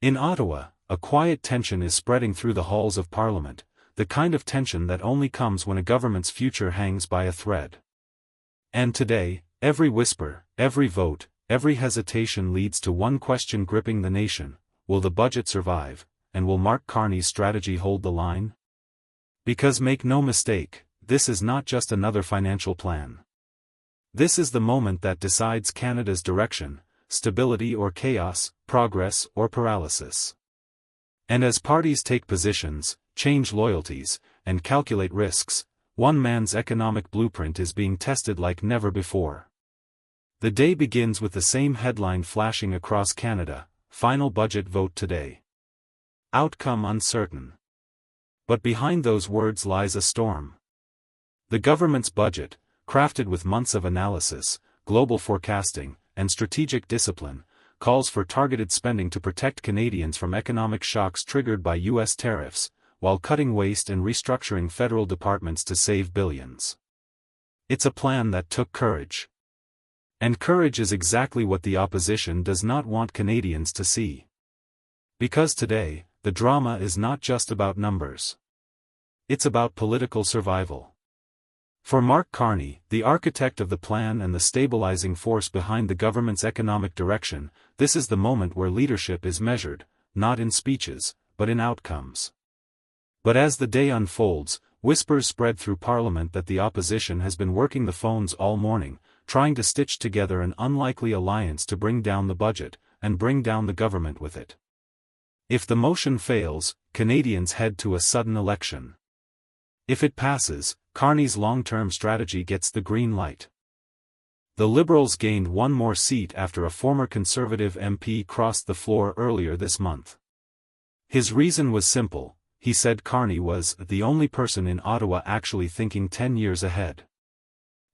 In Ottawa, a quiet tension is spreading through the halls of Parliament, the kind of tension that only comes when a government's future hangs by a thread. And today, every whisper, every vote, every hesitation leads to one question gripping the nation: will the budget survive, and will Mark Carney's strategy hold the line? Because make no mistake, this is not just another financial plan. This is the moment that decides Canada's direction: stability or chaos, progress or paralysis. And as parties take positions, change loyalties, and calculate risks, one man's economic blueprint is being tested like never before. The day begins with the same headline flashing across Canada: final budget vote today. Outcome uncertain. But behind those words lies a storm. The government's budget, crafted with months of analysis, global forecasting, and strategic discipline, calls for targeted spending to protect Canadians from economic shocks triggered by U.S. tariffs, while cutting waste and restructuring federal departments to save billions. It's a plan that took courage. And courage is exactly what the opposition does not want Canadians to see. Because today, the drama is not just about numbers. It's about political survival. For Mark Carney, the architect of the plan and the stabilizing force behind the government's economic direction, this is the moment where leadership is measured, not in speeches, but in outcomes. But as the day unfolds, whispers spread through Parliament that the opposition has been working the phones all morning, trying to stitch together an unlikely alliance to bring down the budget, and bring down the government with it. If the motion fails, Canadians head to a sudden election. If it passes, Carney's long-term strategy gets the green light. The Liberals gained one more seat after a former Conservative MP crossed the floor earlier this month. His reason was simple: he said Carney was the only person in Ottawa actually thinking 10 years ahead.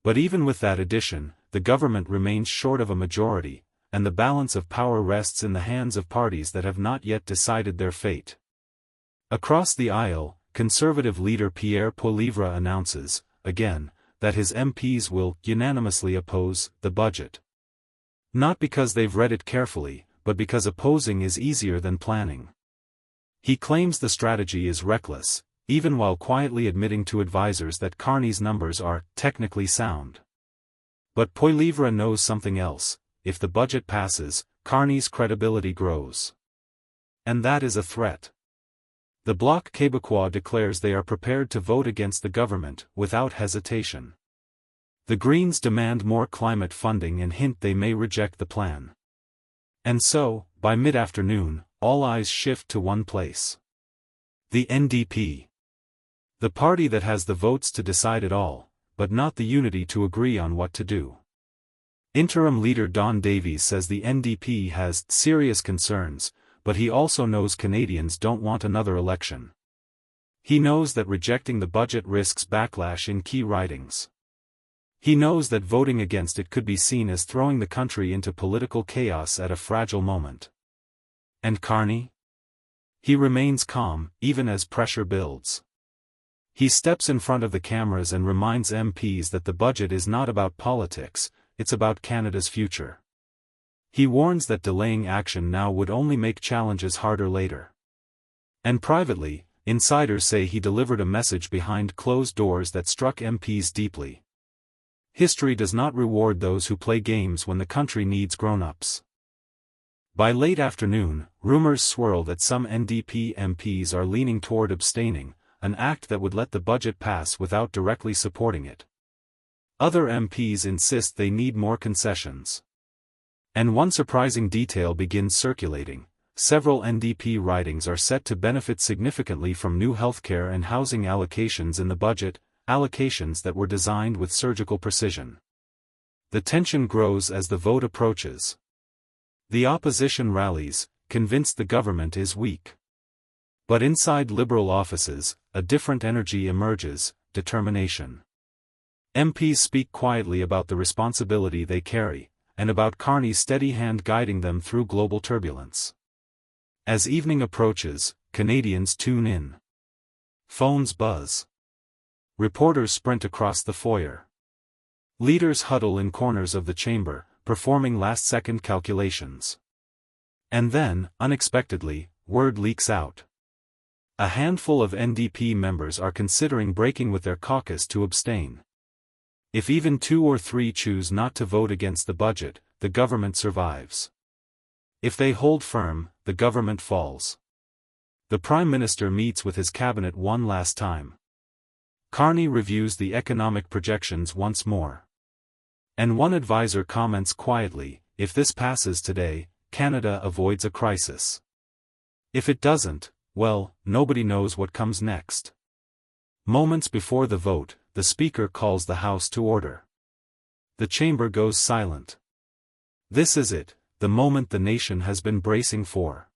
But even with that addition, the government remains short of a majority, and the balance of power rests in the hands of parties that have not yet decided their fate. Across the aisle, Conservative leader Pierre Poilievre announces, again, that his MPs will unanimously oppose the budget. Not because they've read it carefully, but because opposing is easier than planning. He claims the strategy is reckless, even while quietly admitting to advisers that Carney's numbers are technically sound. But Poilievre knows something else: if the budget passes, Carney's credibility grows. And that is a threat. The Bloc Québécois declares they are prepared to vote against the government, without hesitation. The Greens demand more climate funding and hint they may reject the plan. And so, by mid-afternoon, all eyes shift to one place. The NDP. The party that has the votes to decide it all, but not the unity to agree on what to do. Interim leader Don Davies says the NDP has serious concerns, but he also knows Canadians don't want another election. He knows that rejecting the budget risks backlash in key ridings. He knows that voting against it could be seen as throwing the country into political chaos at a fragile moment. And Carney? He remains calm, even as pressure builds. He steps in front of the cameras and reminds MPs that the budget is not about politics, it's about Canada's future. He warns that delaying action now would only make challenges harder later. And privately, insiders say he delivered a message behind closed doors that struck MPs deeply. History does not reward those who play games when the country needs grown-ups. By late afternoon, rumors swirl that some NDP MPs are leaning toward abstaining, an act that would let the budget pass without directly supporting it. Other MPs insist they need more concessions. And one surprising detail begins circulating: several NDP ridings are set to benefit significantly from new healthcare and housing allocations in the budget, allocations that were designed with surgical precision. The tension grows as the vote approaches. The opposition rallies, convinced the government is weak. But inside Liberal offices, a different energy emerges: determination. MPs speak quietly about the responsibility they carry, and about Carney's steady hand guiding them through global turbulence. As evening approaches, Canadians tune in. Phones buzz. Reporters sprint across the foyer. Leaders huddle in corners of the chamber, performing last-second calculations. And then, unexpectedly, word leaks out. A handful of NDP members are considering breaking with their caucus to abstain. If even 2 or 3 choose not to vote against the budget, the government survives. If they hold firm, the government falls. The Prime Minister meets with his cabinet one last time. Carney reviews the economic projections once more. And one advisor comments quietly, if this passes today, Canada avoids a crisis. If it doesn't, well, nobody knows what comes next. Moments before the vote, the Speaker calls the House to order. The chamber goes silent. This is it, the moment the nation has been bracing for.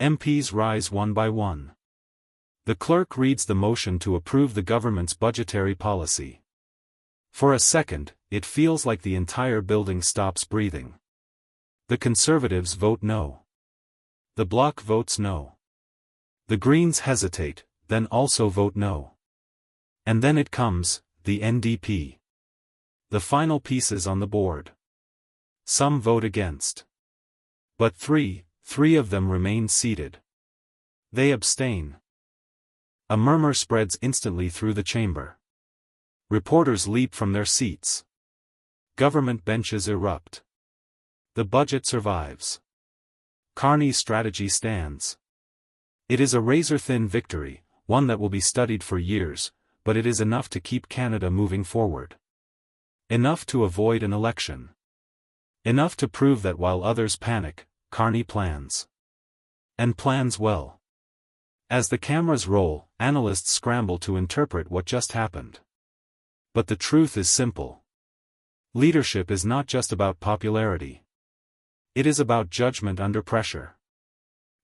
MPs rise one by one. The clerk reads the motion to approve the government's budgetary policy. For a second, it feels like the entire building stops breathing. The Conservatives vote no. The Bloc votes no. The Greens hesitate, then also vote no. And then it comes, the NDP. The final pieces on the board. Some vote against. But three of them remain seated. They abstain. A murmur spreads instantly through the chamber. Reporters leap from their seats. Government benches erupt. The budget survives. Carney's strategy stands. It is a razor-thin victory, one that will be studied for years, but it is enough to keep Canada moving forward. Enough to avoid an election. Enough to prove that while others panic, Carney plans. And plans well. As the cameras roll, analysts scramble to interpret what just happened. But the truth is simple. Leadership is not just about popularity. It is about judgment under pressure.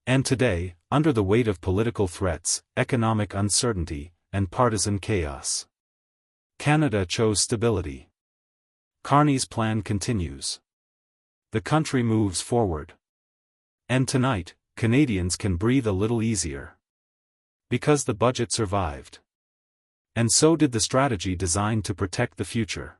And today, under the weight of political threats, economic uncertainty, and partisan chaos, Canada chose stability. Carney's plan continues. The country moves forward. And tonight, Canadians can breathe a little easier. Because the budget survived. And so did the strategy designed to protect the future.